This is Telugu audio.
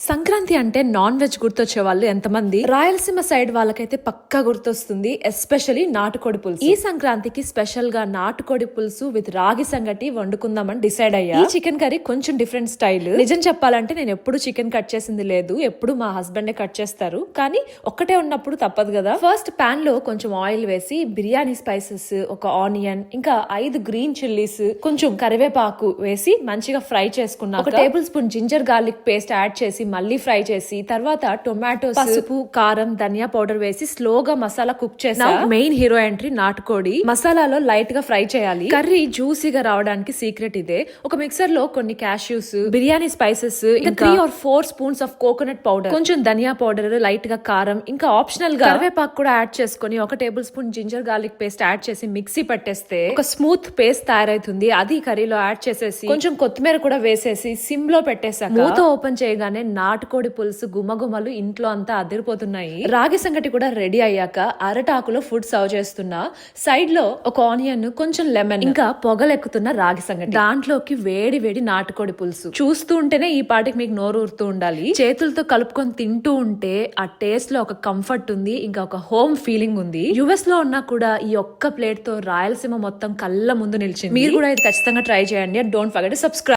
సంక్రాంతి అంటే నాన్ వెజ్ గుర్తొచ్చే వాళ్ళు ఎంతమంది? రాయలసీమ సైడ్ వాళ్ళకైతే పక్కా గుర్తొస్తుంది, ఎస్పెషలీ నాటుకోడి పులుసు. ఈ సంక్రాంతికి స్పెషల్ గా నాటుకోడి పులుసు విత్ రాగి సంగటి వండుకుందామని డిసైడ్ అయ్యా. ఈ చికెన్ కర్రీ కొంచెం డిఫరెంట్ స్టైల్. నిజం చెప్పాలంటే నేను ఎప్పుడు చికెన్ కట్ చేసింది లేదు, ఎప్పుడు మా హస్బెండ్ కట్ చేస్తారు. కానీ ఒక్కటే ఉన్నప్పుడు తప్పదు కదా. ఫస్ట్ పాన్ లో కొంచెం ఆయిల్ వేసి బిర్యానీ స్పైసెస్, ఒక ఆనియన్, ఇంకా 5 గ్రీన్ చిల్లీస్, కొంచెం కరివేపాకు వేసి మంచిగా ఫ్రై చేసుకున్నా. ఒక tablespoon ginger garlic paste add చేసి మళ్ళీ ఫ్రై చేసి తర్వాత టొమాటోస్, పసుపు, కారం, ధనియా పౌడర్ వేసి స్లోగా మసాలా కుక్ చేసా. మెయిన్ హీరో ఎంట్రీ నాటుకోడి. మసాలాలో లైట్ గా ఫ్రై చేయాలి. కర్రీ జ్యూసీగా రావడానికి సీక్రెట్ ఇదే. ఒక మిక్సర్ లో కొన్ని క్యాష్యూస్, బిర్యానీ స్పైసెస్, ఇంకా 3 or 4 spoons of coconut powder, కొంచెం ధనియా పౌడర్, లైట్ గా కారం, ఇంకా ఆప్షనల్ గా కరివేపాకు కూడా యాడ్ చేసుకుని ఒక tablespoon ginger garlic paste add చేసి మిక్సీ పట్టేస్తే ఒక స్మూత్ పేస్ట్ తయారైతుంది. అది కర్రీలో యాడ్ చేసేసి కొంచెం కొత్తిమీర కూడా వేసేసి సిమ్ లో పెట్టేసాక మూత ఓపెన్ చేయగానే నాటుకోడి పులుసు గుమగుమలు ఇంట్లో అంతా అదిరిపోతున్నాయి. రాగి సంగటి కూడా రెడీ అయ్యాక అరటాకులో ఫుడ్ సర్వ్ చేస్తున్నా. సైడ్ లో ఒక ఆనియన్, కొంచెం లెమన్, ఇంకా పొగలెక్కుతున్న రాగి సంగటి, దాంట్లోకి వేడి వేడి నాటుకోడి పులుసు. చూస్తూ ఉంటేనే ఈ పాటికి మీకు నోరు ఊరుతూ ఉండాలి. చేతులతో కలుపుకొని తింటూ ఉంటే ఆ టేస్ట్ లో ఒక కంఫర్ట్ ఉంది, ఇంకా ఒక హోమ్ ఫీలింగ్ ఉంది. యుఎస్ లో ఉన్నా కూడా ఈ ఒక్క ప్లేట్ తో రాయలసీమ మొత్తం కళ్ళ ముందు నిలిచింది. మీరు కూడా ఇది ఖచ్చితంగా ట్రై చేయండి. Don't forget to subscribe.